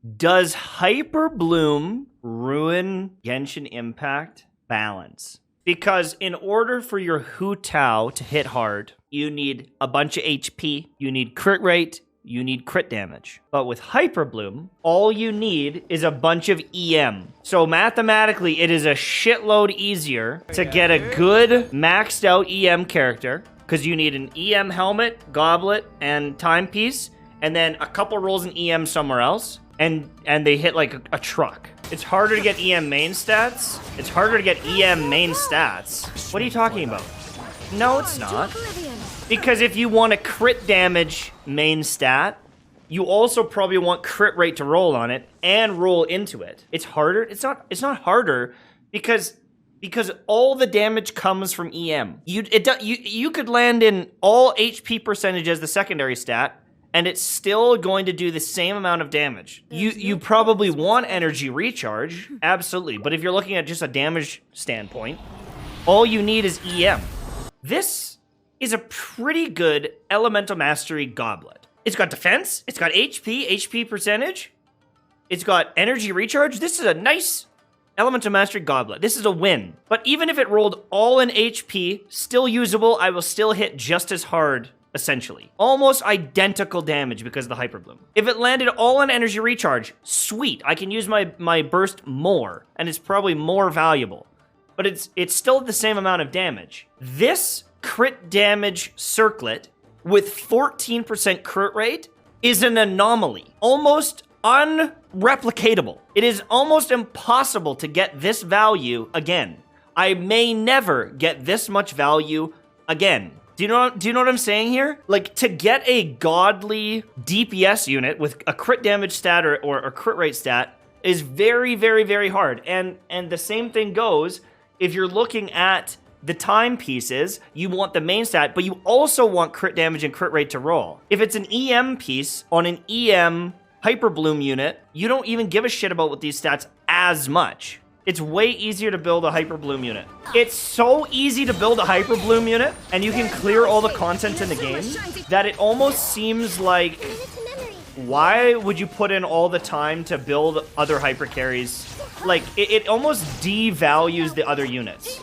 Does Hyper Bloom ruin Genshin Impact balance? Because in order for your Hu Tao to hit hard, you need a bunch of HP, you need crit rate, you need crit damage. But with Hyper Bloom, all you need is a bunch of EM. So mathematically, it is a shitload easier to get a good maxed out EM character, because you need an EM helmet, goblet, and timepiece, and then a couple rolls in EM somewhere else, and they hit like a truck. It's harder to get EM main stats. It's harder to get EM main stats. What are you talking about? No, it's not. Because if you want a crit damage main stat, you also probably want crit rate to roll on it and roll into it. It's harder. It's not harder because all the damage comes from EM. You could land in all HP percentage as the secondary stat, and it's still going to do the same amount of damage. You probably want energy recharge, absolutely. But if you're looking at just a damage standpoint, all you need is EM. This is a pretty good Elemental Mastery Goblet. It's got defense, it's got HP percentage, it's got energy recharge. This is a nice Elemental Mastery Goblet. This is a win. But even if it rolled all in HP, still usable, I will still hit just as hard, essentially. Almost identical damage because of the Hyper Bloom. If it landed all in energy recharge, sweet. I can use my burst more, and it's probably more valuable. But it's still the same amount of damage. This crit damage circlet with 14% crit rate is an anomaly. Almost unreplicatable. It is almost impossible to get this value again. I may never get this much value again. Do you know what I'm saying here? Like, to get a godly DPS unit with a crit damage stat or crit rate stat is very, very, very hard. And the same thing goes if you're looking at the timepieces. You want the main stat, but you also want crit damage and crit rate to roll. If it's an EM piece on an EM Hyper Bloom unit, you don't even give a shit about what these stats as much. It's way easier to build a Hyper Bloom unit. It's so easy to build a Hyper Bloom unit, and you can clear all the content in the game, that it almost seems like, why would you put in all the time to build other hyper carries? Like, it almost devalues the other units.